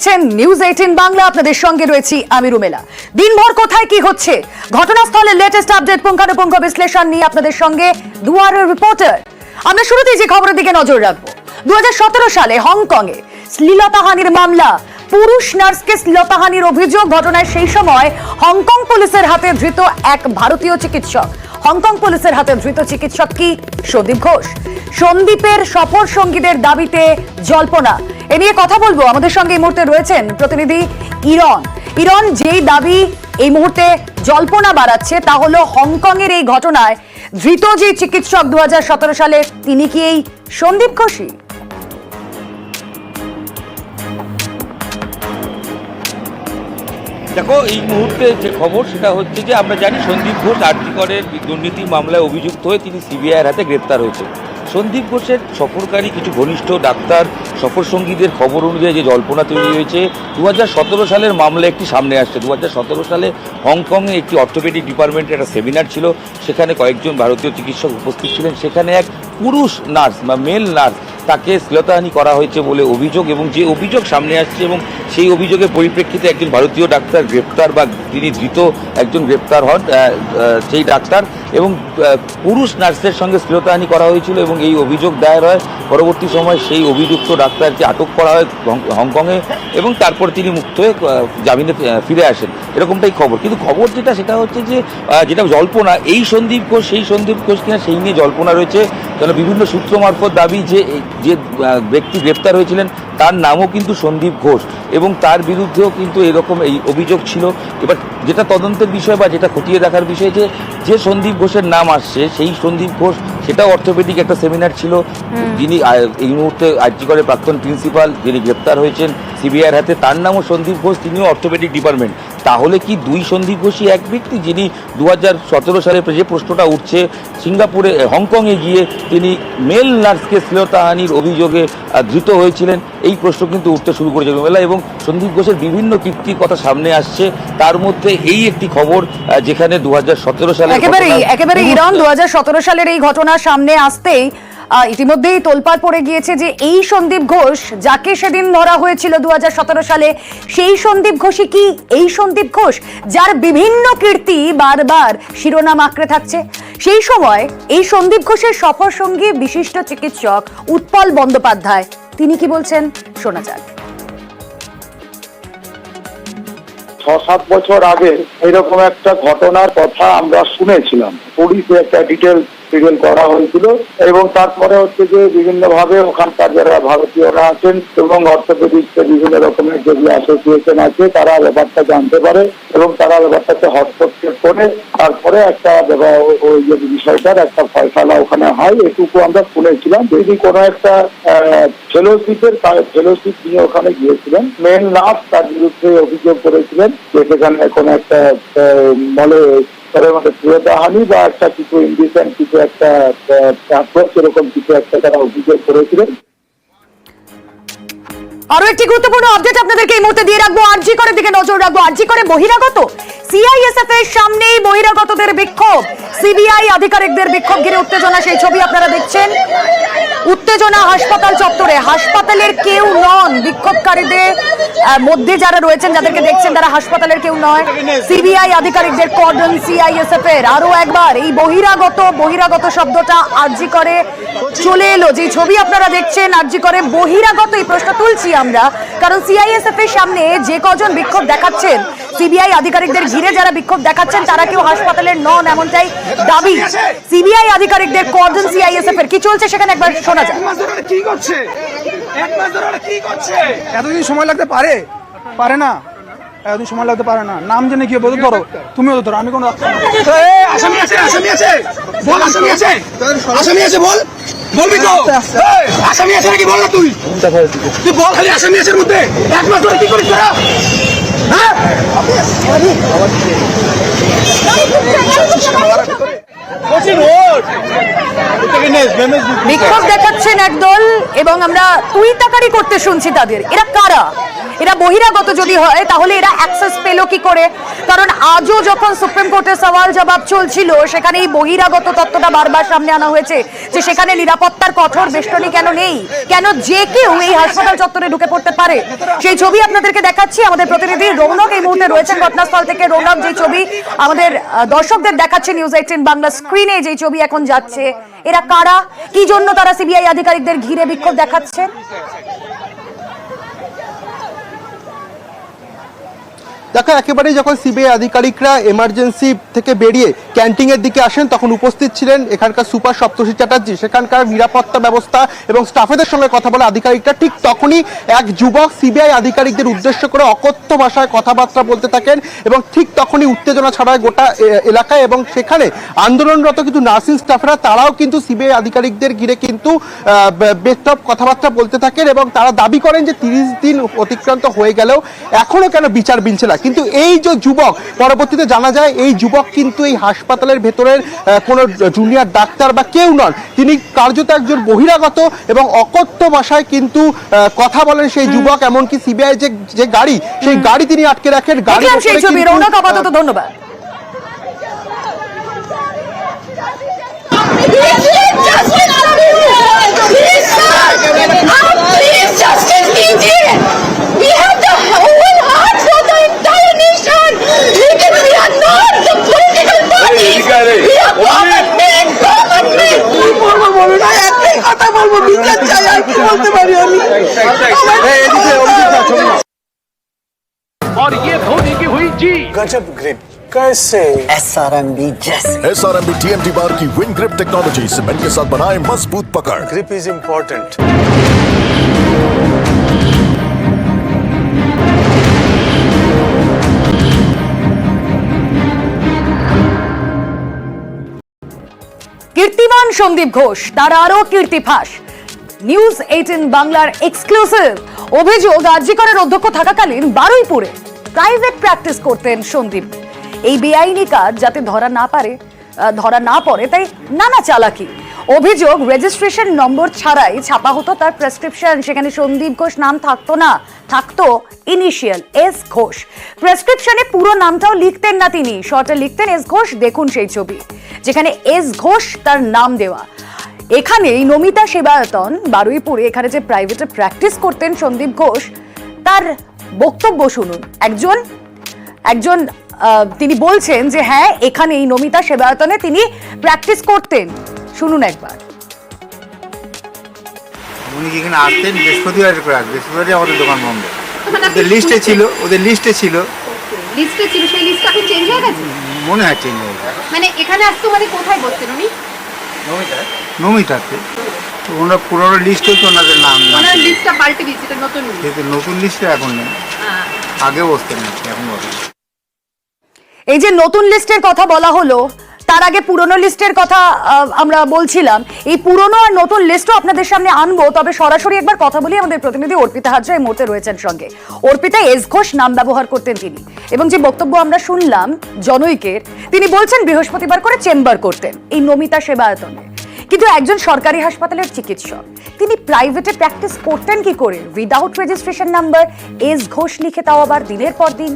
দেখছেন নিউজ 18 বাংলা। আপনাদের সঙ্গে রয়েছি আমি রুমেলা। দিনভর কোথায় কি হচ্ছে, ঘটনাস্থলের লেটেস্ট আপডেট, পুঙ্খানুপুঙ্খ বিশ্লেষণ নিয়ে আপনাদের সঙ্গে দুয়ারের রিপোর্টার। আমরা শুরুতেই যে খবরের দিকে নজর রাখবো, 2017 সালে হংকংয়ে শ্লীলতাহানির মামলা, পুরুষ নার্সকে শ্লীলতাহানির অভিযোগ। ঘটনায় সেই সময় হংকং পুলিশের হাতে ধৃত এক ভারতীয় চিকিৎসক। হংকং পুলিশের হাতে ধৃত চিকিৎসক কি সন্দীপ ঘোষ। সন্দীপের সফর সঙ্গীদের দাবিতে জল্পনা, এ নিয়ে কথা বলবো। আমাদের সঙ্গে এই মুহূর্তে রয়েছেন প্রতিনিধি ইরন। যেই দাবি এই মুহূর্তে জল্পনা বাড়াচ্ছে তা হলো হংকং এর এই ঘটনায় ধৃত যে চিকিৎসক 2017 সালে, তিনি কি এই সন্দীপ ঘোষই? দেখো, এই মুহূর্তে যে খবর সেটা হচ্ছে যে আমরা জানি সন্দীপ ঘোষ আরজিকরের দুর্নীতি মামলায় অভিযুক্ত হয়ে তিনি সিবিআইয়ের হাতে গ্রেপ্তার হয়েছে। সন্দীপ ঘোষের সফরকারী কিছু ঘনিষ্ঠ ডাক্তার, সফর সঙ্গীদের খবর অনুযায়ী যে জল্পনা তৈরি হয়েছে, 2017 সালের মামলা একটি সামনে আসছে। 2017 সালে হংকংয়ে একটি অর্থোপেডিক ডিপার্টমেন্টের একটা সেমিনার ছিল, সেখানে কয়েকজন ভারতীয় চিকিৎসক উপস্থিত ছিলেন। সেখানে এক পুরুষ নার্স বা মেল নার্স, তাকে শ্লীলতাহানি করা হয়েছে বলে অভিযোগ, এবং যে অভিযোগ সামনে আসছে এবং সেই অভিযোগের পরিপ্রেক্ষিতে একজন ভারতীয় ডাক্তার গ্রেপ্তার বা তিনি ধৃত একজন গ্রেপ্তার হন সেই ডাক্তার, এবং পুরুষ নার্সের সঙ্গে শ্লীলতাহানি করা হয়েছিল এবং এই অভিযোগ দায়ের হয়। পরবর্তী সময় সেই অভিযুক্ত ডাক্তারকে আটক করা হয় হংকংয়ে, এবং তারপর তিনি মুক্ত হয়ে জামিনে ফিরে আসেন, এরকমটাই খবর। কিন্তু খবর সেটা হচ্ছে যে যেটা জল্পনা, এই সন্দীপ ঘোষ সেই সন্দীপ ঘোষ কিনা সেই নিয়ে জল্পনা রয়েছে। কেন বিভিন্ন সূত্র মারফত দাবি যে ব্যক্তি গ্রেপ্তার হয়েছিলেন তার নামও কিন্তু সন্দীপ ঘোষ, এবং তার বিরুদ্ধেও কিন্তু এরকম এই অভিযোগ ছিল। এবার যেটা তদন্তের বিষয় বা যেটা খতিয়ে দেখার বিষয়, যে সন্দীপ ঘোষের নাম আসছে সেই সন্দীপ ঘোষ, সেটাও অর্থোপেডিক একটা সেমিনার ছিল, যিনি এই মুহূর্তে আরজিকরের প্রাক্তন প্রিন্সিপাল, যিনি গ্রেপ্তার হয়েছেন সিবিআইয়ের হাতে, তার নামও সন্দীপ ঘোষ, তিনিও অর্থোপেডিক ডিপার্টমেন্ট। তাহলে কি দুই সন্দীপ ঘোষই এক ব্যক্তি, যিনি 2017 সালে যে প্রশ্নটা উঠছে, সিঙ্গাপুরে হংকংয়ে গিয়ে তিনি মেল নার্সকে শ্লীলতাহানির অভিযোগে ধৃত হয়েছিলেন, এই প্রশ্ন কিন্তু উঠতে শুরু করেছে মেলা। এবং সন্দীপ ঘোষের বিভিন্ন কীর্তির কথা সামনে আসছে, তার মধ্যে এই একটি খবর যেখানে 2017 সালে একেবারে ইরন 2017 সালের এই ঘটনা সামনে আসতেই ইতিমধ্যেই তোলপাড় পড়ে গিয়েছে যে এই সন্দীপ ঘোষ যাকে সেদিন ধরা হয়েছিল 2017 সালে, সেই সন্দীপ ঘোষই কি এই সন্দীপ ঘোষ যার বিভিন্ন কীর্তি বারবার শিরোনাম আঁকড়ে থাকছে। সেই সময় এই সন্দীপ ঘোষের সফর সঙ্গী বিশিষ্ট চিকিৎসক উৎপল বন্দ্যোপাধ্যায়, তিনি কি বলছেন শোনা যাক। 6-7 বছর আগে এরকম একটা ঘটনার কথা আমরা শুনেছিলাম, পুলিশে একটা ডিটেল করা হয়েছিল, এবং তারপরে হচ্ছে যে বিভিন্ন ভাবে ওখানকার যারা ভারতীয়রা আছেন এবং অর্থোপেডিক্সের বিভিন্ন রকমের যে অ্যাসোসিয়েশন আছে, তারা ব্যাপারটা জানতে পারে এবং তারা ব্যাপারটাতে হস্তক্ষেপ করে তারপরে একটা ওই যে বিষয়টার একটা ফয়সালা ওখানে হয়, এটুকু আমরা শুনেছিলাম। যদি কোনো একটা ফেলোশিপ নিয়ে ওখানে গিয়েছিলেন, মেন নার্স তার বিরুদ্ধে অভিযোগ করেছিলেন যে সেখানে কোনো একটা বলে শ্লীলতাহানি বা একটা কিছু ইন্ডিসেন্ট কিছু একটা এরকম কিছু একটা তারা অভিযোগ করেছিলেন। আরো একটি গুরুত্বপূর্ণ আপডেট আপনাদেরকে এই মুহূর্তে দিয়ে রাখবো, আরজি করের দিকে নজর রাখবো। আরজি করে বহিরাগত সিআইএসএফ এর সামনেই বহিরাগতদের বিক্ষোভ, সিবিআই আধিকারিকদের বিক্ষোভ ঘিরে উত্তেজনা, সেই ছবি আপনারা দেখছেন। উত্তেজনা হাসপাতাল চত্বরে, হাসপাতালের কেউ নন বিক্ষোভকারীদের মধ্যে যারা রয়েছেন, যাদেরকে দেখছেন তারা হাসপাতালের কেউ নয়, সিবিআই আধিকারিকদের কর্ডন সিআইএসএফ এর। আরো একবার এই বহিরাগত শব্দটা আরজি করে চলে এলো। যে ছবি আপনারা দেখছেন আরজি করে বহিরাগত, এই প্রশ্ন তুলছি আমরা কারণ সিআইএসএফ এর সামনে যে কজন বিক্ষোভ দেখাচ্ছেন, সিবিআই আধিকারিকদের ঘিরে যারা বিক্ষোভ দেখাচ্ছেন তারা কেউ হাসপাতালের নন, এমনটাই দাবি সিবিআই আধিকারিকদের কর্ডন সিআইএসএফ এর। কি চলছে সেখানে একবার শোনা যায়। কি করছে এতদিন সময় লাগতে পারে না, এতদিন সময় লাগতে পারে না। নাম জেনে কি বলতো, ধরো তুমিও ধরো, আমি কোনো আসামি আছে বল, বলবি তো আসামি আছে নাকি বল না, তুই বল খালি আসামি আছে মধ্যে। এক মাস ধরে কি করিস তোরা? বিক্ষোভ দেখাচ্ছেন একদল এবং আমরা তুই তাকারি করতে শুনছি তাদের। এরা কারা? এরা বহিরাগত যদি হয় তাহলে এরা অ্যাক্সেস পেল কি করে? কারণ আজও যখন সুপ্রিম কোর্টে সওয়াল জবাব চলছিল সেখানে এই বহিরাগত তত্ত্বটা বারবার সামনে আনা হয়েছে যে সেখানে নিরাপত্তার কঠোর বেষ্টনী কেন নেই, কেন যে কেউ এই হাসপাতাল চত্বরে ঢুকে পড়তে পারে। সেই ছবি আপনাদেরকে দেখাচ্ছি, আমাদের প্রতিনিধি রৌনক এই মুহূর্তে রয়েছেন ঘটনাস্থল থেকে। রৌনক, যে ছবি আমাদের দর্শকদের দেখাচ্ছে নিউজ 18 বাংলা স্ক্রিনে, যে ছবি এখন যাচ্ছে, এরা কারা, কি জন্য তারা সিবিআই আধিকারিকদের ঘিরে বিক্ষোভ দেখাচ্ছে? দেখো, একেবারেই যখন সিবিআই আধিকারিকরা এমার্জেন্সি থেকে বেরিয়ে ক্যান্টিনের দিকে আসেন তখন উপস্থিত ছিলেন এখানকার সুপার সপ্তর্ষি চ্যাটার্জি। সেখানকার নিরাপত্তা ব্যবস্থা এবং স্টাফেদের সঙ্গে কথা বলে আধিকারিকরা, ঠিক তখনই এক যুবক সিবিআই আধিকারিকদের উদ্দেশ্য করে অকথ্য ভাষায় কথাবার্তা বলতে থাকেন এবং ঠিক তখনই উত্তেজনা ছড়ায় গোটা এলাকায়। এবং সেখানে আন্দোলনরত কিছু নার্সিং স্টাফরা তারাও কিন্তু সিবিআই আধিকারিকদের ঘিরে কিন্তু বেস্টপ কথাবার্তা বলতে থাকেন এবং তারা দাবি করেন যে 30 দিন অতিক্রান্ত হয়ে গেলেও এখনো কেন বিচার বিনছে না। কিন্তু এই যে যুবক, পরবর্তীতে জানা যায় এই যুবক কিন্তু এই হাসপাতালের ভেতরের কোনো জুনিয়র ডাক্তার বা কেউ নন, তিনি কার্যত একজন বহিরাগত এবং অকথ্য ভাষায় কিন্তু কথা বলেন সেই যুবক। এমনকি সিবিআই যে গাড়ি, সেই গাড়ি তিনি আটকে রাখেন। গাড়ি রৌনক, আপাতত ধন্যবাদ। और ये धोनी की हुई जी गजब ग्रिप कैसे SRMB जैसे SRMB TMT बार की विन ग्रिप टेक्नोलॉजी सीमेंट के साथ बनाए मजबूत पकड़। Grip is important. কীর্তিমান সন্দীপ ঘোষ, তার আরো কীর্তিফাস। নিউজ 18 বাংলার এক্সক্লুসিভ অভিযোগ, আরজি করের অধ্যক্ষ থাকাকালীন বারুইপুরে প্রাইভেট প্র্যাকটিস করতেন সন্দীপ। এই বেআইনি কাজ যাতে ধরা না পড়ে তাই নানা চালাকি। অভিযোগ, রেজিস্ট্রেশন নম্বর ছাড়াই ছাপা হতো তার প্রেসক্রিপশন। সেখানে সন্দীপ ঘোষ নাম থাকতো না, থাকতো ইনিশিয়াল এস ঘোষ। প্রেসক্রিপশনে পুরো নামটাও লিখতেন না তিনি, শর্টে লিখতেন এস ঘোষ। দেখুন সেই ছবি যেখানে এস ঘোষ তার নাম দেওয়া। এখানে নমিতা সেবায়তন বারুইপুরে, এখানে যে প্রাইভেটে প্র্যাকটিস করতেন সন্দীপ ঘোষ, তার বক্তব্য শুনুন। একজন তিনি বলছেন যে হ্যাঁ, এখানে এই নমিতা সেবায়তনে তিনি প্র্যাকটিস করতেন। শুনুন একবার। উনি যেখানে আসতেন বৃহস্পতিবার করে আসবেন, বৃহস্পতিবারই আমাদের দোকান বন্ধ। ওদের লিস্টে ছিল সেই লিস্টটা কি চেঞ্জ হয়ে গেছে? মনে হয় চেঞ্জ হয়ে গেছে। মানে এখানে আসতো, মানে কোথায় বসতেন উনি? নমিতাতে তো ওনার পুরোনো লিস্টে তো ওনাদের নাম ওনার লিস্টটা পাল্টে দিয়েছে, এটা নতুন লিস্ট। কিন্তু নতুন লিস্টে এখন নেই, আগে বসতেন না, এখন বসেন। এই যে নতুন লিস্টের কথা বলা হলো, তার আগে পুরনো লিস্টের কথা আমরা বলছিলাম। এই পুরনো আর নতুন লিস্টও আপনাদের সামনে আনবো, তবে সরাসরি একবার কথা বলি। আমাদের প্রতিনিধি অর্পিতা হাজরা এই মুহূর্তে রয়েছেন সঙ্গে। অর্পিতা, এস ঘোষ নাম ব্যবহার করতেন তিনি, এবং যে বক্তব্য আমরা শুনলাম জনৈকের, তিনি বলছেন বৃহস্পতিবার করে চেম্বার করতেন এই নমিতা সেবায়তনে। কিন্তু একজন সরকারি হাসপাতালের চিকিৎসক, তিনি প্রাইভেটে প্র্যাকটিস করতেন কি করে without registration number, S Ghosh লিখে, তাও আবার দিনের পর দিন?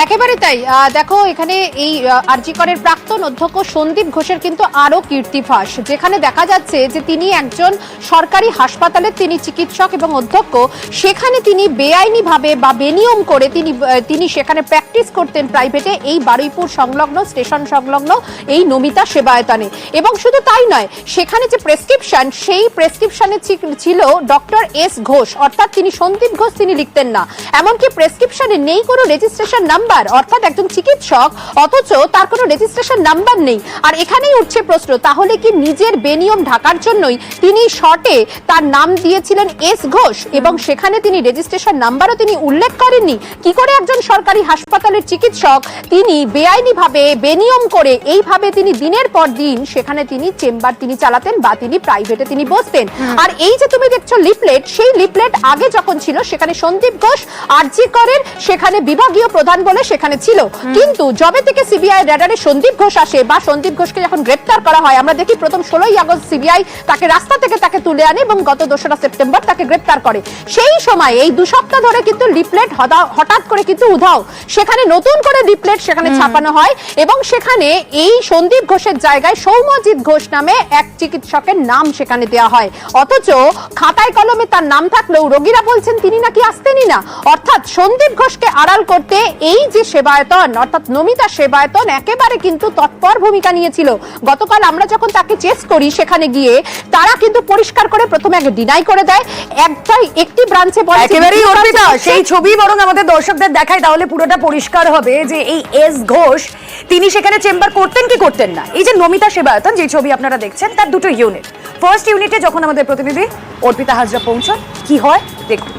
একেবারে তাই। দেখো, এখানে এই আরজি করের প্রাক্তন অধ্যক্ষ সন্দীপ ঘোষের কিন্তু আরো কীর্তিফাস, যেখানে দেখা যাচ্ছে যে তিনি একজন সরকারি হাসপাতালের তিনি চিকিৎসক এবং অধ্যক্ষ। সেখানে তিনি বেআইনিভাবে বা বেনিয়ম করে তিনি সেখানে প্র্যাকটিস করতেন প্রাইভেটে, এই বারুইপুর সংলগ্ন স্টেশন সংলগ্ন এই নমিতা সেবায়তনে। এবং শুধু তাই নয়, সেখানে যে প্রেসক্রিপশন, সেই প্রেসক্রিপশনে ছিল ডক্টর এস ঘোষ, অর্থাৎ তিনি সন্দীপ ঘোষ তিনি লিখতেন না। এমনকি প্রেসক্রিপশনে নেই কোনো রেজিস্ট্রেশন নাম্বার, অর্থাৎ একজন চিকিৎসক অথচ তার কোনো রেজিস্ট্রেশন নাম্বার নেই। আর এখানেই উঠছে প্রশ্ন, তাহলে কি নিজের বেনিয়ম ঢাকার জন্যই তিনি শর্টে তার নাম দিয়েছিলেন এস ঘোষ, এবং সেখানে তিনি রেজিস্ট্রেশন নাম্বারও তিনি উল্লেখ করেননি? কি করে একজন সরকারি হাসপাতালের চিকিৎসক তিনি বেআইনিভাবে বেনিয়ম করে এইভাবে তিনি দিনের পর দিন সেখানে তিনি চেম্বার তিনি চালাতেন বা তিনি প্রাইভেটে তিনি বসতেন? আর এই যে তুমি দেখছো লিফলেট, সেই লিফলেট আগে যখন ছিল সেখানে সন্দীপ ঘোষ আরজি করেন সেখানে বিভাগীয় প্রধান কন্ট্রোলে সেখানে ছিল। কিন্তু যবে থেকে সিবিআই রেডারে সন্দীপ ঘোষ আসে বা সন্দীপ ঘোষকে যখন গ্রেপ্তার করা হয়, আমরা দেখি প্রথম 16ই আগস্ট সিবিআই তাকে রাস্তা থেকে তাকে তুলে আনে এবং গত 2রা সেপ্টেম্বর তাকে গ্রেপ্তার করে। সেই সময় এই 2 সপ্তাহ ধরে কিন্তু লিফলেট হঠাৎ করে কিন্তু উধাও, সেখানে নতুন করে লিফলেট সেখানে ছাপানো হয় এবং সেখানে এই সন্দীপ ঘোষের জায়গায় সৌম্যজিৎ ঘোষ নামে এক চিকিৎসকের নাম সেখানে দেওয়া হয়। অথচ খাতায় কলমে তার নাম থাকলেও রোগীরা বলছেন তিনি নাকি আসতেনই না। অর্থাৎ সন্দীপ ঘোষকে আড়াল করতে এই যে সেবায়তন অর্থাৎ নমিতা সেবায়তন একেবারে কিন্তু তৎপর ভূমিকা নিয়েছিল। গতকাল আমরা যখন তাকে চেস করি সেখানে গিয়ে তারা কিন্তু পরিষ্কার করে প্রথমে আগে ডিনাই করে দেয়, একটি ব্রাঞ্চে বলে একেবারেই অর্পিতা সেই ছবি বরং আমাদের দর্শকদের দেখায়, তাহলে পুরোটা পরিষ্কার হবে যে এই এস ঘোষ তিনি সেখানে চেম্বার করতেন কি করতেন না। এই যে নমিতা সেবায়তন যে ছবি আপনারা দেখছেন তার 2টো ইউনিট। ফার্স্ট ইউনিটে যখন আমাদের প্রতিনিধি অর্পিতা হাজরা পৌঁছান কি হয় দেখুন।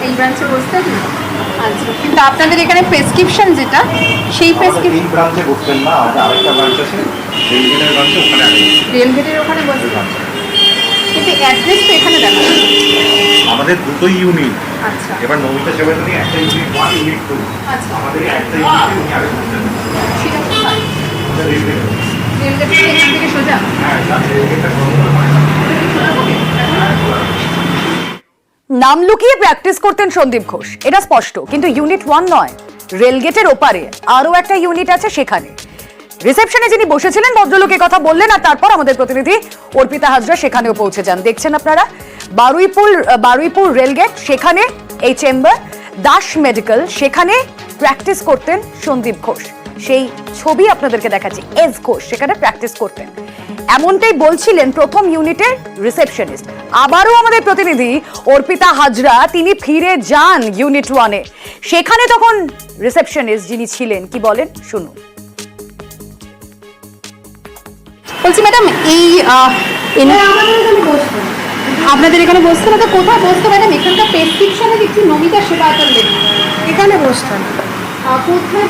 এই ব্রাঞ্চে বসতে দিন। আচ্ছা, কিন্তু আপনাদের এখানে প্রেসক্রিপশন যেটা সেই প্রেসক্রিপশন ব্রাঞ্চে বসতেন না, আমাদের আরেকটা ব্রাঞ্চ আছে রেলগেটের ব্রাঞ্চে, ওখানে আগে রেলগেটের ওখানে বসতেন, কিন্তু অ্যাড্রেস তো এখানে দেখা যাচ্ছে। আমাদের 2টোই ইউনিট। আচ্ছা, এবার নমিতা সেবায়তনী একটা ইউনিট 1 ইউনিট 2। আচ্ছা, আমাদের একটা ইউনিটে উনি আগে বসতেন। সেটা কোথায়? রেলগেট। রেলগেট থেকে এখান থেকে সোজা? হ্যাঁ, রেলগেটটা নাম লুকিয়ে প্র্যাকটিস করতেন সন্দীপ ঘোষ, এটা স্পষ্ট। কিন্তু ইউনিট 1 নয়, রেলগেটের ওপারে আরো একটা ইউনিট আছে, সেখানে রিসেপশনে যিনি বসেছিলেন ভদ্রলোকের কথা বললেন, আর তারপর আমাদের প্রতিনিধি অর্পিতা হাজরা সেখানেও পৌঁছে যান। দেখছেন আপনারা বারুইপুর রেলগেট, সেখানে এই চেম্বার। দাস মেডিকেল, সেখানে প্র্যাকটিস করতেন সন্দীপ ঘোষ। সেই ছবি আপনাদেরকে দেখাচ্ছি, এস ঘোষ সেখানে প্র্যাকটিস করতেন, এমনটাই বলছিলেন প্রথম ইউনিটের রিসেপশনিস্ট। আবারও আমাদের প্রতিনিধি অর্পিতা হাজরা তিনি ফিরে যান ইউনিট 1-এ, সেখানে তখন রিসেপশনিস্ট যিনি ছিলেন কি বলেন শুনুন। বলছি ম্যাডাম, এই আপনাদের এখানে বসতে না তো কোথায় বসতো ম্যাডাম? এখানকার প্রেসক্রিপশনে দেখছি নমিতা সেবায়তন লেখা, এখানে বসতাম কোথায়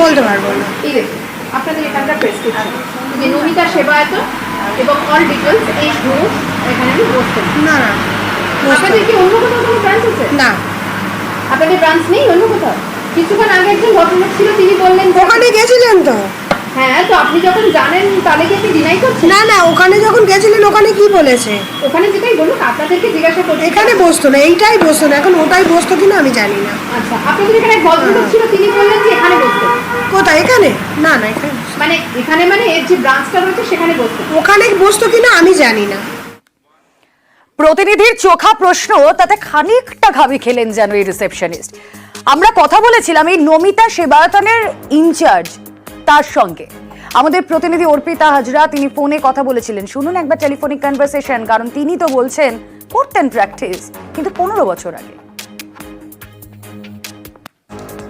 বলতে পারবো না। এই দেখুন আপনাদের এখানকার প্রেসক্রিপশন যে নমিতা সেবায়তন এবং অল ডিটেলস এই গ্রুপ এখানে বসতেন। না না, আপনাদের কি অন্য কোথাও কোনো ব্রাঞ্চ আছে? না, আপনাদের ব্রাঞ্চ নেই অন্য কোথাও? কিছুক্ষণ আগে একজন ভদ্রলোক ছিল, তিনি বললেন ওখানে গেছিলেন তো। হ্যাঁ, তো আপনি যখন জানেন তাহলে কি আপনি ডিনাই করছেন? না না, ওখানে যখন গেছিলেন ওখানে কি বলেছে? ওখানে যেটাই বলুন আপনাদেরকে জিজ্ঞাসা করছি। এখানে বসতো না, এইটাই বসতো না, এখন ওটাই বসতো কিনা আমি জানি না। আচ্ছা, আপনাদের এখানে এক ভদ্রলোক ছিল, তিনি বললেন যে এখানে বসতেন। কোথায়? এখানে? না না, এখানে মানে এখানে মানে এর যে ব্রাঞ্চটা রয়েছে সেখানে বসতেন। ওখানে বসতো কিনা আমি জানি না। প্রতিনিধির চোখা প্রশ্ন, তাতে খানিকটা ঘাবি খেলেন যেন এই রিসেপশনিস্ট। আমরা কথা বলেছিলাম এই নমিতা সেবায়তনের ইনচার্জ তার সঙ্গে, আমাদের প্রতিনিধি অর্পিতা হাজরা তিনি ফোনে কথা বলেছিলেন। শুনুন একবার টেলিফোনিক কনভারসেশন, কারণ তিনি তো বলছেন করতেন প্র্যাকটিস, কিন্তু 15 বছর আগে।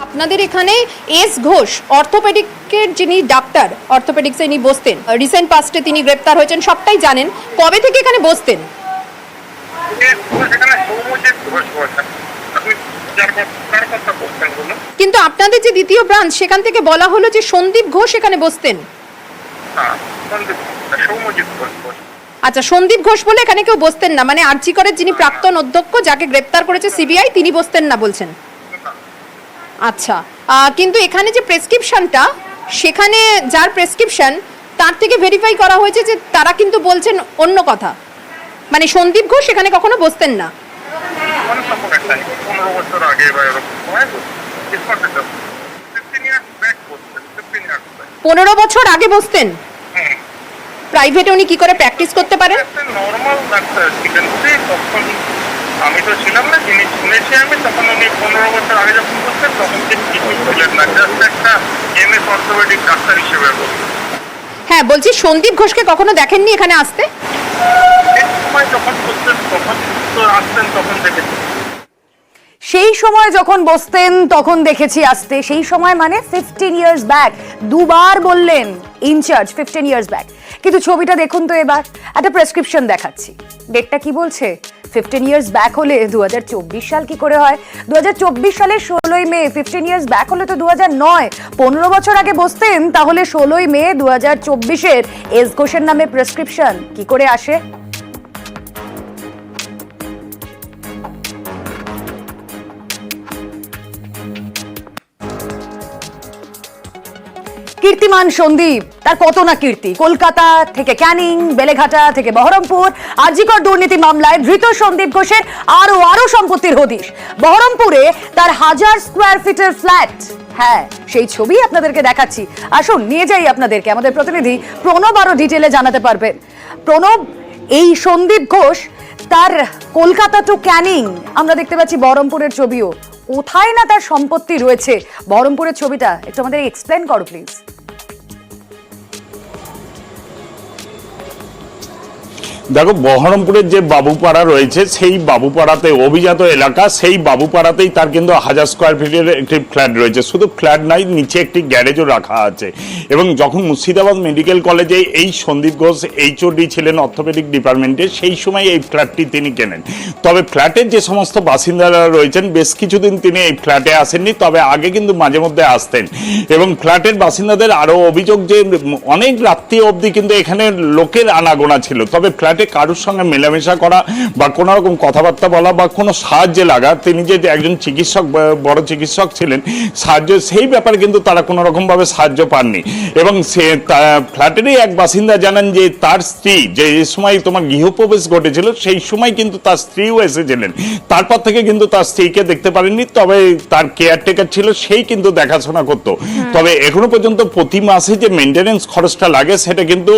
আপনাদের এখানে এস ঘোষ অর্থোপেডিকের যিনি ডাক্তার, অর্থোপেডিক্সে ইনি বসতেন, রিসেন্ট পাস্টে তিনি গ্রেপ্তার হয়েছেন, সবটাই জানেন। কবে থেকে এখানে বসতেন? কিন্তু আপনাদের যে দ্বিতীয় ব্রাঞ্চ সেখান থেকে বলা হলো যে সন্দীপ ঘোষ এখানে বসতেন। আচ্ছা, সন্দীপ ঘোষ বলে এখানে কেউ বসতেন না, মানে আরজি করের যিনি প্রাক্তন অধ্যক্ষ যাকে গ্রেপ্তার করেছে সিবিআই তিনি বসতেন না বলছেন? আচ্ছা, কিন্তু এখানে যে প্রেসক্রিপশনটা, সেখানে যার প্রেসক্রিপশন তার থেকে ভেরিফাই করা হয়েছে যে তারা কিন্তু বলছেন অন্য কথা, মানে সন্দীপ ঘোষ এখানে কখনো বসতেন না। 15 বছর আগে বসতেন। প্রাইভেটে উনি কি করে প্র্যাকটিস করতে পারেন? নরমাল ডাক্তার ছিলেন, তখন আমি তো ছিলাম না, যিনি শুনেছি আমি, তখন উনি 15 বছর আগে যখন বসতেন তখন তিনি কিছুই ছিলেন না, জাস্ট একটা এমএস অর্থোপেডিক ডাক্তার হিসেবে। হ্যাঁ, বলছি সন্দীপ ঘোষকে কখনো দেখেননি এখানে আসতে? এই সময় যখন বসতেন তখন তো আসতেন, তখন দেখেছি। সেই সময় যখন বসতেন তখন দেখেছি আসতে, সেই সময় মানে 15 ইয়ার্স ব্যাক। দুবার বললেন ইনচার্জ 15 ইয়ার্স ব্যাক, কিন্তু ছবিটা দেখুন তো এবার। একটা প্রেসক্রিপশন দেখাচ্ছি, ডেটটা কি বলছে? 15 ইয়ার্স ব্যাক হলে 2024 সাল কি করে হয়? 2024 সালের 16ই মে। 15 ইয়ার্স ব্যাক হলে তো 2009। 15 বছর আগে বসতেন, তাহলে 16ই মে 2024-এর এস ঘোষের নামে প্রেসক্রিপশন কি করে আসে? কীর্তিমান সন্দীপ, তার কত না কীর্তি। কলকাতা থেকে ক্যানিং, বেলেঘাটা থেকে বহরমপুর, আরজিকর দুর্নীতি মামলায় ধৃত সন্দীপ ঘোষের আরো সম্পত্তির হদিশ। বহরমপুরে তার 1000 স্কোয়ার ফিটের ফ্ল্যাট। হ্যাঁ, সেই ছবি আপনাদেরকে দেখাচ্ছি। আসুন নিয়ে যাই আপনাদেরকে, আমাদের প্রতিনিধি প্রণব আরো ডিটেলে জানাতে পারবেন। প্রণব, এই সন্দীপ ঘোষ তার কলকাতা টু ক্যানিং, আমরা দেখতে পাচ্ছি বহরমপুরের ছবিও, কোথায় না তার সম্পত্তি রয়েছে। বহরমপুরের ছবিটা একটু আমাদের এক্সপ্লেন করো প্লিজ। দেখো, বহরমপুরের যে বাবুপাড়া রয়েছে সেই বাবুপাড়াতে অভিজাত এলাকা, সেই বাবুপাড়াতেই তার কিন্তু 1000 স্কোয়ার ফিটের একটি ফ্ল্যাট রয়েছে। শুধু ফ্ল্যাট নাই, নিচে একটি গ্যারেজও রাখা আছে। এবং যখন মুর্শিদাবাদ মেডিকেল কলেজে এই সন্দীপ ঘোষ HOD ছিলেন অর্থোপেডিক ডিপার্টমেন্টে, সেই সময় এই ফ্ল্যাটটি তিনি কেনেন। তবে ফ্ল্যাটের যে সমস্ত বাসিন্দারা রয়েছেন, বেশ কিছুদিন তিনি এই ফ্ল্যাটে আসেননি, তবে আগে কিন্তু মাঝে মধ্যে আসতেন। এবং ফ্ল্যাটের বাসিন্দাদের আরও অভিযোগ যে অনেক রাত্রি অবধি কিন্তু এখানে লোকের আনাগোনা ছিল। তবে ফ্ল্যাটে কারোর সঙ্গে মেলামেশা করা বা কোনো রকম কথাবার্তা বলা বা কোনো সাহায্যে লাগা, তিনি যে একজন চিকিৎসক, বড় চিকিৎসক ছিলেন, সাহায্য, সেই ব্যাপারে কিন্তু তারা কোনো রকমভাবে সাহায্য পাননি। এবং সে ফ্ল্যাটেরই এক বাসিন্দা জানান যে তার স্ত্রী যে সময় তোমার গৃহপ্রবেশ ঘটেছিল, সেই সময় কিন্তু তার স্ত্রীও এসেছিলেন। তারপর থেকে কিন্তু তার স্ত্রীকে দেখতে পারেননি, তবে তার কেয়ারটেকার ছিল, সেই কিন্তু দেখাশোনা করতো। তবে এখনো পর্যন্ত প্রতি মাসে যে মেনটেনেন্স খরচটা লাগে সেটা কিন্তু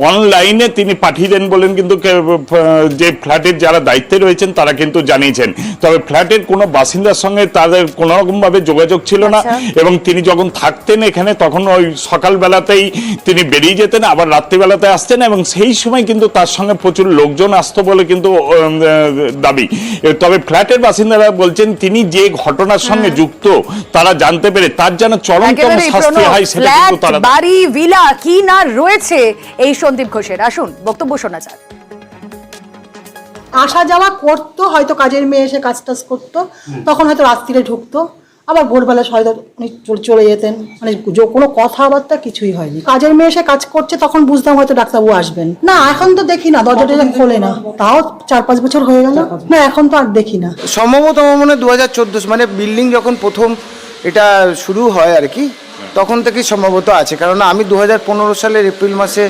অনলাইনে তিনি পাঠিয়ে দেন বলেন কিন্তু যে ফ্ল্যাটের যারা দায়িত্বে রয়েছেন তারা কিন্তু জানিয়েছেন। তবে ফ্ল্যাটের কোনো বাসিন্দার সঙ্গে তাদের কোনো রকম ভাবে যোগাযোগ ছিল না। এবং তিনি যখন থাকতেন এখানে, তখন ওই সকালবেলাতেই তিনি বেরিয়ে যেতেন, আবার রাত্রিবেলাতে আসতেন। এবং সেই সময় কিন্তু তার সঙ্গে প্রচুর লোকজন আসতো বলে কিন্তু দাবি। তবে ফ্ল্যাটের বাসিন্দারা বলছেন তিনি যে ঘটনার সঙ্গে যুক্ত তারা জানতে পেরে তার যেন চরমতম শাস্তি হয়, সেটা কিন্তু তারা। বাড়ি, ভিলা কি না রয়েছে এই সন্দীপ ঘোষের, আসুন বক্তব্য শোনা যাক। আসা যাওয়া করতো, হয়তো কাজের মেয়ে এসে কাজ টাজ করতো, তখন হয়তো রাত্রিরে ঢুকতো, আবার ভোরবেলা হয়তো উনি চলে যেতেন। মানে কোনো কথাবার্তা কিছুই হয়নি। কাজের মেয়ে এসে কাজ করছে, তখন বুঝতাম হয়তো ডাক্তারবাবু আসবেন না। এখন তো দেখি না, দরজাটা খোলে না, তাও 4-5 বছর হয়ে গেল না, এখন তো আর দেখি না। সম্ভবত আমার মনে হয় 2014 মানে বিল্ডিং যখন প্রথম এটা শুরু হয় আর কি, তখন থেকেই সম্ভবত আছে। কারণ আমি 2015 সালের এপ্রিল মাসে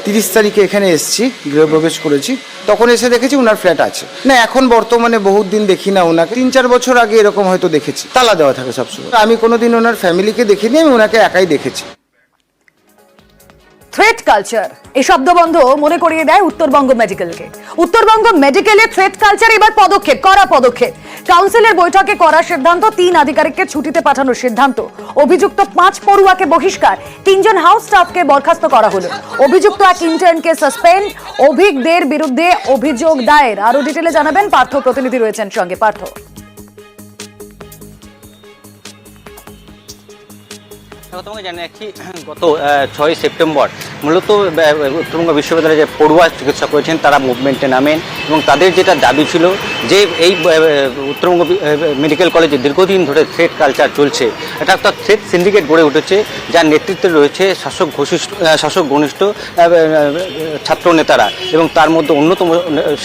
30 তারিখে এখানে এসেছি, গৃহপ্রবেশ করেছি, তখন এসে দেখেছি ওনার ফ্ল্যাট আছে। না, এখন বর্তমানে বহুত দিন দেখি না ওনাকে। 3-4 বছর আগে এরকম হয়তো দেখেছি, তালা দেওয়া থাকে সবসময়। আমি কোনোদিন ওনার ফ্যামিলিকে দেখিনি, আমি ওনাকে একাই দেখেছি। থ্রেট কালচার, এই শব্দবন্ধ মনে করিয়ে দেয় উত্তরবঙ্গ মেডিকেলকে। উত্তরবঙ্গ মেডিকেলে থ্রেট কালচার এবার কড়া পদক্ষেপ। কাউন্সিলের বৈঠকে করা সিদ্ধান্ত, 3 আধিকারিককে ছুটিতে পাঠানোর সিদ্ধান্ত। অভিযুক্ত 5 পড়ুয়াকে বহিষ্কার, 3 জন হাউস স্টাফকে বরখাস্ত করা হলো। অভিযুক্ত এক ইন্টার্নকে সাসপেন্ড, অভিজ্ঞদের বিরুদ্ধে অভিযোগ দায়ের। আরো ডিটেলে জানাবেন পার্থ, প্রতিনিধি রয়েছেন সঙ্গে। পার্থ, তোমাকে জানিয়ে রাখি, গত 6 সেপ্টেম্বর মূলত উত্তরবঙ্গ বিশ্ববিদ্যালয়ে যে পড়ুয়া চিকিৎসক রয়েছেন তারা মুভমেন্টে নামেন এবং তাদের যেটা দাবি ছিল যে এই উত্তরবঙ্গ মেডিকেল কলেজে দীর্ঘদিন ধরে থ্রেট কালচার চলছে। এটা একটা থ্রেট সিন্ডিকেট গড়ে উঠেছে, যার নেতৃত্বে রয়েছে শাসক ঘনিষ্ঠ ছাত্র নেতারা। এবং তার মধ্যে অন্যতম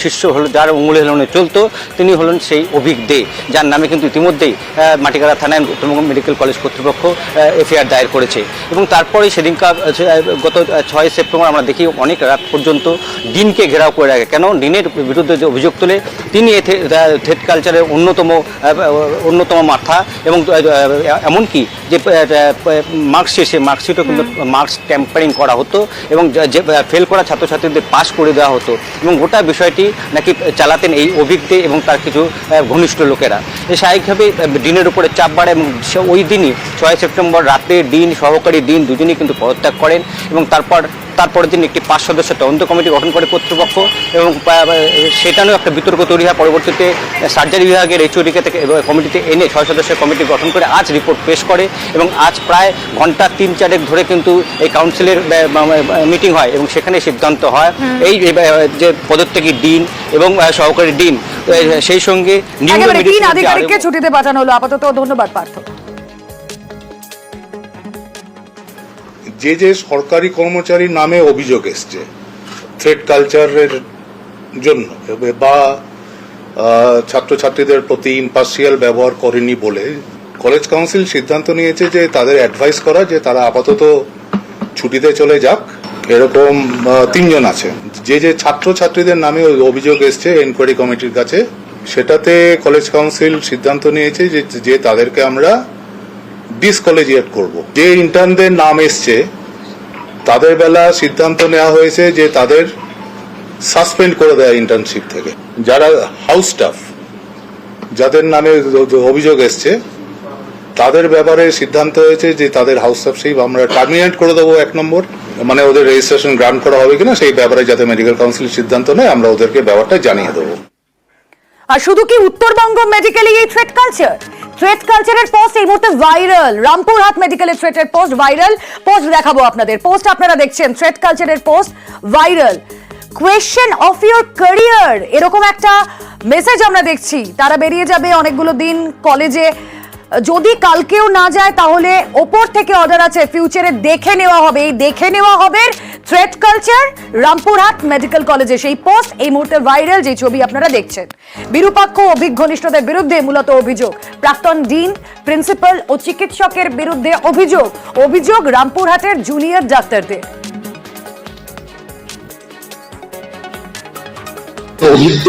শীর্ষ হলো, যার অঙ্গুলি হেলনে চলতো, তিনি হলেন সেই অভিজ্ঞ দে, যার নামে কিন্তু ইতিমধ্যেই মাটিগাড়া থানায় উত্তরবঙ্গ মেডিকেল কলেজ কর্তৃপক্ষ এফআইআর দায়ের করেছে। এবং তারপরে সেদিনকার গত 6 সেপ্টেম্বর আমরা দেখি অনেক রাত পর্যন্ত ডিনকে ঘেরাও করে রাখে। কেন? ডিনের বিরুদ্ধে যে অভিযোগ তোলে, তিনি এই থ্রেট কালচারের অন্যতম মাথা। এবং এমনকি যে মার্কশিটও কিন্তু মার্কস ট্যাম্পারিং করা হতো এবং যে ফেল করা ছাত্রছাত্রীদের পাস করে দেওয়া হতো। এবং গোটা বিষয়টি নাকি চালাতেন এই অভিজ্ঞ এবং তার কিছু ঘনিষ্ঠ লোকেরা। স্বাভাবিকভাবে ডিনের উপরে চাপ বাড়ে এবং ওই দিনই 6 সেপ্টেম্বর রাতে ডিন, সহকারী ডিন দুজনেই কিন্তু পদত্যাগ করেন। এবং তারপরের দিন একটি 5 সদস্য তদন্ত কমিটি গঠন করে কর্তৃপক্ষ। এবং সেটা নিয়েও একটা বিতর্ক তৈরি হয়। পরবর্তীতে সার্জারি বিভাগের HODকে থেকে কমিটিতে এনে 6 সদস্যের কমিটি গঠন করে আজ রিপোর্ট পেশ করে। এবং আজ প্রায় ঘন্টা 3-4 ধরে কিন্তু এই কাউন্সিলের মিটিং হয় এবং সেখানে সিদ্ধান্ত হয় এই যে পদত্যাগী ডিন এবং সহকারী ডিন, সেই সঙ্গে 3 আধিকারিককে ছুটিতে পাঠানো হলো আপাতত। ধন্যবাদ পার্থ। যে সরকারি কর্মচারীর নামে অভিযোগ এসছে থ্রেট কালচারের জন্য বা ছাত্রছাত্রীদের প্রতি ইম্পার্সিয়াল ব্যবহার করেনি বলে কলেজ কাউন্সিল সিদ্ধান্ত নিয়েছে যে তাদের অ্যাডভাইস করা যে তারা আপাতত ছুটিতে চলে যাক, এরকম 3 জন আছে। যে ছাত্রছাত্রীদের নামে অভিযোগ এসছে এনকোয়ারি কমিটির কাছে, সেটাতে কলেজ কাউন্সিল সিদ্ধান্ত নিয়েছে যে তাদেরকে আমরা ডিসকলেজিয়েট করব। যে ইন্টার্নদের নাম এসছে তাদের বেলা সিদ্ধান্ত নেওয়া হয়েছে যে তাদের সাসপেন্ড করে দেয় ইন্টার্নশিপ থেকে। যারা হাউস স্টাফ, যাদের নামে অভিযোগ এসছে, তাদের ব্যাপারে সিদ্ধান্ত হয়েছে যে তাদের হাউস স্টাফ সেই আমরা টার্মিনেট করে দেবো। 1 নম্বর মানে ওদের রেজিস্ট্রেশন গ্রান্ট করা হবে কিনা সেই ব্যাপারে যাতে মেডিকেল কাউন্সিল সিদ্ধান্ত নেয়, আমরা ওদেরকে ব্যাপারটা জানিয়ে দেবো। আর শুধু কি উত্তরবঙ্গ মেডিকেলে এই থ্রেট কালচারের পোস্ট এই মুহূর্তে ভাইরাল। রামপুরহাট মেডিকেলের থ্রেটের পোস্ট ভাইরাল। পোস্ট দেখাবো আপনাদের, পোস্ট আপনারা দেখছেন, থ্রেট কালচারের post viral. Question of your career, এরকম একটা মেসেজ আমরা দেখছি। তারা বেরিয়ে যাবে অনেকগুলো দিন কলেজে, যদি কালকেও না যায় তাহলে ওপর থেকে অর্ডার আছে, ফিউচারে দেখে নেওয়া হবে। এই দেখে নেওয়া হবে থ্রেট কালচার রামপুরহাট মেডিকেল কলেজে, সেই পোস্ট এই মুহূর্তে ভাইরাল, যে ছবি আপনারা দেখছেন। বিরূপাক্ষ অভিঘনিষ্ঠদের বিরুদ্ধে মূলত অভিযোগ, প্রাক্তন ডিন, প্রিন্সিপাল ও চিকিৎসকের বিরুদ্ধে অভিযোগ রামপুরহাটের জুনিয়র ডাক্তারদের। অভিজ্ঞ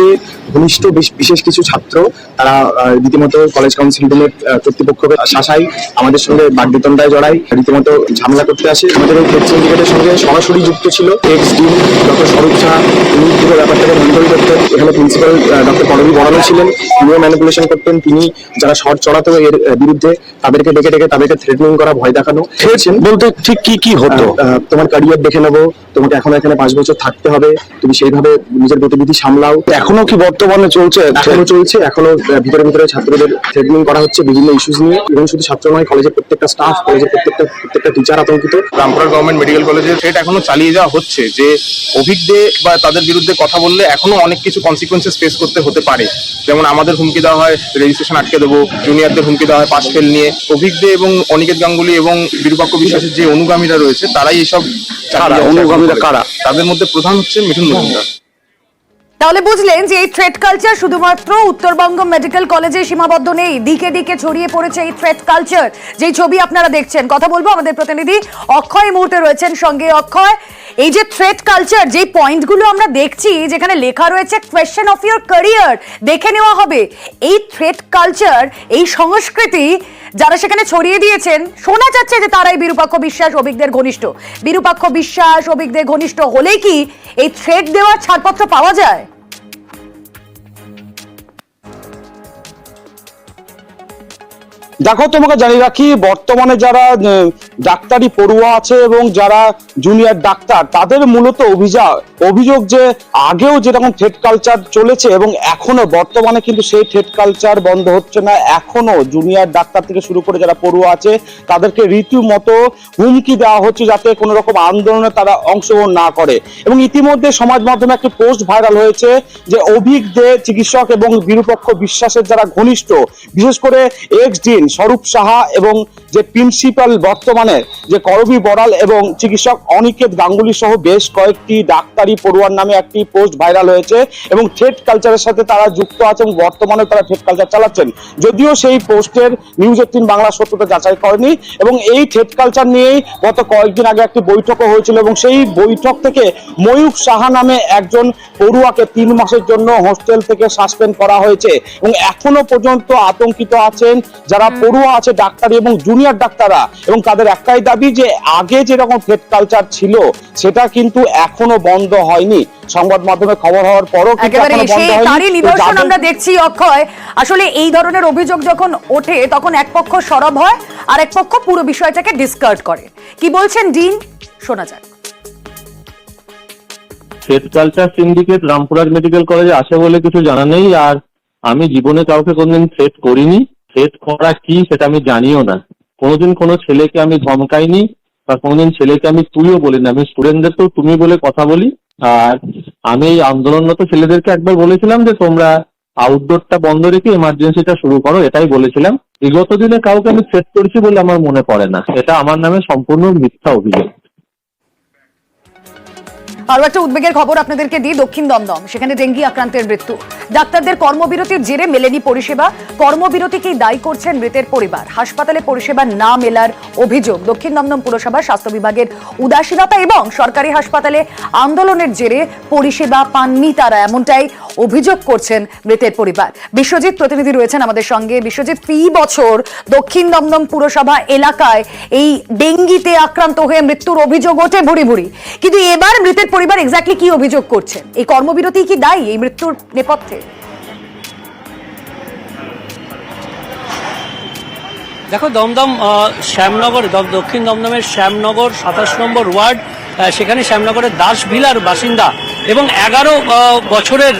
ঘনিষ্ঠ বিশেষ কিছু ছাত্র তারা রীতিমতো কলেজ কাউন্সিল রুমের কর্তৃপক্ষকে শাসায়, আমাদের সঙ্গে বাগবিতণ্ডায় জড়ায়, রীতিমতো ঝামেলা করতে আসে। আমাদের ওই থ্রেড সিন্ডিকেটের সঙ্গে সরাসরি যুক্ত ছিল এক্স ডিন ডক্টর স্বরূপ ঝা, তিনি পুরো ব্যাপারটাকে মনিটরিং করতেন। এখানে প্রিন্সিপাল ডক্টর করবী বরানো ছিলেন, তিনিও ম্যানিপুলেশন করতেন। তিনি যারা শর্ট চড়াতো এর বিরুদ্ধে তাদেরকে ডেকে তাদেরকে থ্রেটনিং করা, ভয় দেখানো হয়েছেন। বলতে ঠিক কি হতো, তোমার ক্যারিয়ার দেখে নেবো, তোমাকে এখনো এখানে 5 বছর থাকতে হবে, তুমি সেইভাবে নিজের গতিবিধি সামলাও। এখনো কি বর্তমানে চলছে? এখনো চলছে, এখনো ভিতরে ছাত্রদের থ্রেটনিং করা হচ্ছে বিভিন্ন ইস্যুস নিয়ে। এবং শুধু ছাত্র নয়, কলেজের প্রত্যেকটা স্টাফ, কলেজের প্রত্যেকটা টিচার আতঙ্কিত। রামপুরহাট গভর্নমেন্ট মেডিকেল কলেজের থ্রেট এখনো চালিয়ে যাওয়া হচ্ছে, যে অভিজ্ঞ বা তাদের বিরুদ্ধে কথা বললে এখনো অনেক কিছু কনসিকুয়েন্সেস ফেস করতে হতে পারে। যেমন আমাদের হুমকি দেওয়া হয় রেজিস্ট্রেশন আটকে দেবো, জুনিয়রদের হুমকি দেওয়া হয় পাস ফেল নিয়ে। অভিজ্ঞ এবং অনিকেত গাঙ্গুলি এবং বিরূপাক্ষ বিশ্বাসের যে অনুগামীরা রয়েছে তারাই এইসব অনুগামীরা কারা, তাদের মধ্যে প্রধান হচ্ছে মিঠুন মজুমদার। তাহলে বুঝলেন যে এই থ্রেট কালচার শুধুমাত্র উত্তরবঙ্গ মেডিকেল কলেজে সীমাবদ্ধ নেই, দিকে দিকে ছড়িয়ে পড়েছে এই থ্রেট কালচার, যেই ছবি আপনারা দেখছেন। কথা বলবো আমাদের প্রতিনিধি অক্ষয় এই মুহূর্তে রয়েছেন সঙ্গে। অক্ষয়, এই যে থ্রেট কালচার, যে পয়েন্টগুলো আমরা দেখছি যেখানে লেখা রয়েছে কোয়েশ্চেন অফ ইউর ক্যারিয়ার, দেখে নেওয়া হবে, এই থ্রেট কালচার, এই সংস্কৃতি যারা সেখানে ছড়িয়ে দিয়েছেন, শোনা যাচ্ছে যে তারাই বিরূপাক্ষ বিশ্বাস অভিজ্ঞদের ঘনিষ্ঠ। বিরূপাক্ষ বিশ্বাস অভিজ্ঞদের ঘনিষ্ঠ হলেই কি এই থ্রেট দেওয়ার ছাড়পত্র পাওয়া যায়? দেখো, তোমাকে জানিয়ে রাখি, বর্তমানে যারা ডাক্তারি পড়ুয়া আছে এবং যারা জুনিয়র ডাক্তার, তাদের মূলত অভিযোগ যে আগেও যেরকম থ্রেট কালচার চলেছে এবং এখনো বর্তমানে কিন্তু সেই থ্রেট কালচার বন্ধ হচ্ছে না। এখনো জুনিয়র ডাক্তার থেকে শুরু করে যারা পড়ুয়া আছে তাদেরকে রীতিমতো হুমকি দেওয়া হচ্ছে যাতে কোনো রকম আন্দোলনে তারা অংশগ্রহণ না করে। এবং ইতিমধ্যে সমাজ মাধ্যমে একটি পোস্ট ভাইরাল হয়েছে যে অভিজ্ঞ চিকিৎসক এবং বিরূপাক্ষ বিশ্বাসের যারা ঘনিষ্ঠ, বিশেষ করে এক্স ডিন স্বরূপ সাহা এবং যে প্রিন্সিপাল বর্তমানে যে করবী বড়াল এবং চিকিৎসক অনিকেত গাঙ্গুলি সহ বেশ কয়েকটি ডাক্তারি পড়ুয়ার নামে একটি পোস্ট ভাইরাল হয়েছে এবং থ্রেট কালচারের সাথে তারা যুক্ত আছে এবং বর্তমানে তারা থ্রেট কালচার চালাচ্ছেন। যদিও সেই পোস্টের নিউজ 18 বাংলা সত্যতা যাচাই করেনি এবং এই থ্রেট কালচার নিয়েই গত কয়েকদিন আগে একটি বৈঠকও হয়েছিল এবং সেই বৈঠক থেকে ময়ূখ সাহা নামে একজন পড়ুয়াকে 3 মাসের জন্য হোস্টেল থেকে সাসপেন্ড করা হয়েছে এবং এখনো পর্যন্ত আতঙ্কিত আছেন যারা পড়ুয়া আছে ডাক্তারি এবং জুনিয়র ডাক্তাররা। এবং তাদের একটাই দাবি যে আগে যেরকম থ্রেট কালচার ছিল সেটা কিন্তু এখনো বন্ধ হয়নি। সংবাদ মাধ্যমে খবর হওয়ার পরও তারই নিদর্শন আমরা দেখছি। অক্ষয়, আসলে এই ধরনের অভিযোগ যখন ওঠে তখন এক পক্ষ সরব হয় আর এক পক্ষ পুরো বিষয়টাকে ডিসকার্ড করে। কি বলছেন ডিন, শোনা যাক। Threat culture syndicate Rampurhat medical কলেজে আছে বলে কিছু জানা নেই, আর আমি জীবনে কাউকে কোনোদিন থ্রেট করিনি। থ্রেট করা কি সেটা আমি জানিও না। কোনোদিন কোনো ছেলেকে আমি ধমকাইনি বা কোনোদিন ছেলেকে আমি তুইও বলিনি। আমি স্টুডেন্টদের তো তুমি বলে কথা বলি। আর আমি এই আন্দোলনরত ছেলেদেরকে একবার বলেছিলাম যে তোমরা আউটডোরটা বন্ধ রেখে এমার্জেন্সিটা শুরু করো, এটাই বলেছিলাম। বিগত দিনে কাউকে আমি থ্রেট করেছি বলে আমার মনে পড়ে না। এটা আমার নামে সম্পূর্ণ মিথ্যা অভিযোগ। আরো একটা উদ্বেগের খবর আপনাদেরকে দিই, দক্ষিণ দমদম, সেখানে ডেঙ্গি আক্রান্তের মৃত্যু। ডাক্তারদের কর্মবিরতির জেরে মেলেনি পরিষেবা, কর্মবিরতিকেই দায়ী করছেন মৃতের পরিবার। হাসপাতালে পরিষেবা না মেলার অভিযোগ। দক্ষিণ দমদম পুরসভার স্বাস্থ্য বিভাগের উদাসীনতা এবং সরকারি হাসপাতালে আন্দোলনের জেরে পরিষেবা পাননি তারা, এমনটাই অভিযোগ করছেন মৃতের পরিবার। বিশ্বজিৎ প্রতিনিধি রয়েছেন আমাদের সঙ্গে। বিশ্বজিৎ, ফি বছর দক্ষিণ দমদম পুরসভা এলাকায় এই ডেঙ্গিতে আক্রান্ত হয়ে মৃত্যুর অভিযোগ ওঠে ভুরি ভুরি, কিন্তু এবার মৃতের পরিবার এক্স্যাক্টলি কি অভিযোগ করছেন? এই কর্মবিরতি কি দায়ী এই মৃত্যুর নেপথ্যে? দেখো, দমদম শ্যামনগর, দক্ষিণ দমদমের শ্যামনগর 27 নম্বর ওয়ার্ড, সেখানে শ্যামনগরের দাসভিলার বাসিন্দা এবং 11 বছরের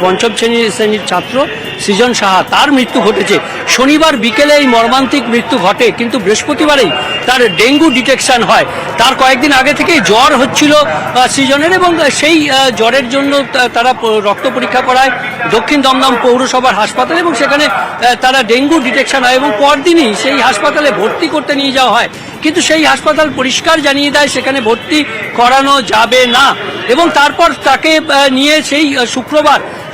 পঞ্চম শ্রেণীর ছাত্র সৃজন সাহা, তার মৃত্যু ঘটেছে। শনিবার বিকেলে এই মর্মান্তিক মৃত্যু ঘটে, কিন্তু বৃহস্পতিবারেই তার ডেঙ্গু ডিটেকশন হয়। তার কয়েকদিন আগে থেকেই জ্বর হচ্ছিল সৃজনের, এবং সেই জ্বরের জন্য তারা রক্ত পরীক্ষা করায় দক্ষিণ দমদম পৌরসভার হাসপাতালে, এবং সেখানে তারা ডেঙ্গু ডিটেকশন হয় এবং পরদিনই সেই হাসপাতালে ভর্তি করতে নিয়ে যাওয়া হয়। কিন্তু সেই হাসপাতাল পরিষ্কার জানিয়ে দেয় সেখানে ভর্তি করানো যাবে না, এবং তারপর তাকে নিয়ে সেই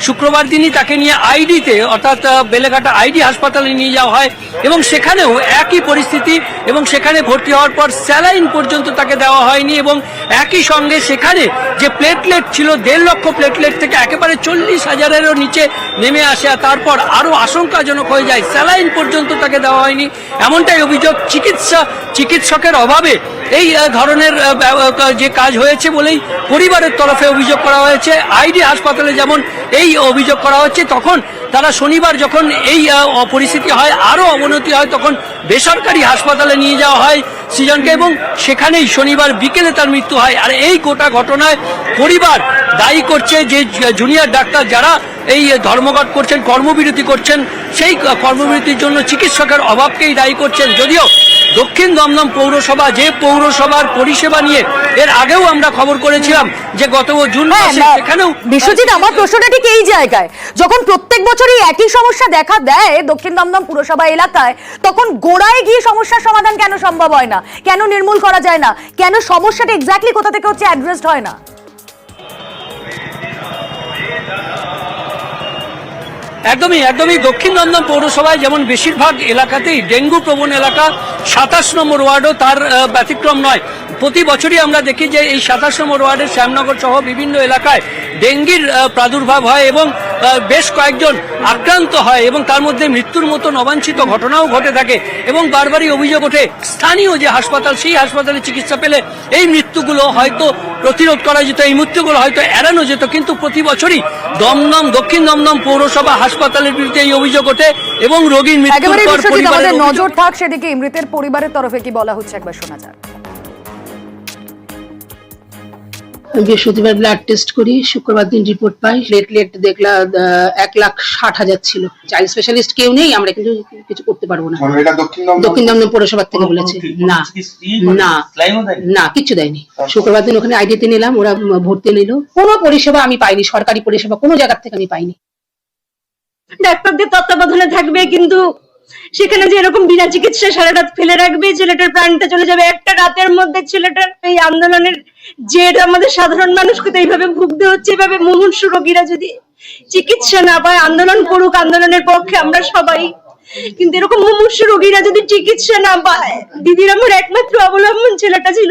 শুক্রবার দিনই তাকে নিয়ে আইডিতে, অর্থাৎ বেলেঘাটা আইডি হাসপাতালে নিয়ে যাওয়া হয়, এবং সেখানেও একই পরিস্থিতি, এবং সেখানে ভর্তি হওয়ার পর স্যালাইন পর্যন্ত তাকে দেওয়া হয়নি, এবং একই সঙ্গে সেখানে যে প্লেটলেট ছিল 1.5 লক্ষ প্লেটলেট থেকে একেবারে 40,000-এরও নিচে নেমে আসে, আর তারপর আরও আশঙ্কাজনক হয়ে যায়, স্যালাইন পর্যন্ত তাকে দেওয়া হয়নি, এমনটাই অভিযোগ। চিকিৎসকের অভাবে এই ধরনের যে কাজ হয়েছে বলেই পরিবারের তরফে অভিযোগ করা হয়েছে। আইডি হাসপাতালে যেমন এই অভিযোগ করা হচ্ছে, তখন তারা শনিবার যখন এই পরিস্থিতি হয়, আরও অবনতি হয়, তখন বেসরকারি হাসপাতালে নিয়ে যাওয়া হয় সৃজনকে, এবং সেখানেই শনিবার বিকেলে তার মৃত্যু হয়। আর এই গোটা ঘটনায় পরিবার দায়ী করছে যে জুনিয়র ডাক্তার যারা এই ধর্মঘট করছেন, কর্মবিরতি করছেন, সেই কর্মবিরতির জন্য চিকিৎসকের অভাবকেই দায়ী করছেন। যদিও দক্ষিণ দমদম পৌরসভা, যে পৌরসভার পরিষেবা নিয়ে এর আগেও আমরা খবর করেছিলাম যে গত জুন মাসে, সেখানেও বিশ্বজিৎ, আমার প্রশ্নটা ঠিক এই জায়গায়, যখন প্রত্যেক বছরই একই সমস্যা দেখা দেয় দক্ষিণ দমদম পুরসভা এলাকায়, তখন গোড়ায় গিয়ে সমস্যার সমাধান কেন সম্ভব হয় না? কেন নির্মূল করা যায় না? কেন সমস্যাটা এক্স্যাক্টলি কোথা থেকে হচ্ছে অ্যাড্রেসড হয় না? একদমই দক্ষিণ দমদম পৌরসভায় যেমন বেশিরভাগ এলাকাতেই ডেঙ্গু প্রবণ এলাকা, 27 নম্বর ওয়ার্ডও তার ব্যতিক্রম নয়। প্রতি বছরই আমরা দেখি যে এই 27 নম্বর ওয়ার্ডের শ্যামনগর সহ বিভিন্ন এলাকায় ডেঙ্গির প্রাদুর্ভাব হয় এবং বেশ কয়েকজন আক্রান্ত হয়, এবং তার মধ্যে মৃত্যুর মতন অবাঞ্ছিত ঘটনাও ঘটে থাকে, এবং বারবারই অভিযোগ ওঠে স্থানীয় যে হাসপাতাল, সেই হাসপাতালে চিকিৎসা পেলে এই মৃত্যুগুলো হয়তো প্রতিরোধ করা যেত, এই মৃত্যুগুলো হয়তো এড়ানো যেত। কিন্তু প্রতি বছরই দক্ষিণ দমদম পৌরসভা হাসপাতালের বিরুদ্ধে এই অভিযোগ ওঠে, এবং রোগীর মৃত্যুর পর পরিবারের নজর থাক সেদিকে। মৃতের পরিবারের তরফে কি বলা হচ্ছে একবার শোনা যাক। বৃহস্পতিবার ব্লাড টেস্ট করি, শুক্রবার দিন রিপোর্ট পাই, প্লেটলেট দেখলাম 1,60,000 ছিল। চাইল্ড স্পেশালিস্ট কেউ নেই, আমরা কিন্তু কিছু করতে পারবো না। দক্ষিণ দমদম পৌরসভা থেকে বলেছে না কিছু দেয়নি। শুক্রবার দিন ওখানে আইডিতে নিলাম, ওরা ভর্তি নিল। কোনো পরিষেবা আমি পাইনি, সরকারি পরিষেবা কোনো জায়গা থেকে আমি পাইনি। ডাক্তারদের তত্ত্বাবধানে থাকবে, কিন্তু সেখানে যে এরকম বিনা চিকিৎসায় সারা রাত ফেলে রাখবে, ছেলেটার প্রাণটা চলে যাবে একটা রাতের মধ্যে। ছেলেটার এই আন্দোলনের জেড আমাদের সাধারণ মানুষকে তো এইভাবে ভুগতে হচ্ছে। এভাবে মুমূর্ষু রোগীরা যদি চিকিৎসা না পায়, আন্দোলন করুক, আন্দোলনের পক্ষে আমরা সবাই, কিন্তু এরকম মুমূর্ষু রোগীরা যদি চিকিৎসা না পায়, দিদির আমার একমাত্র অবলম্বন ছেলেটা ছিল,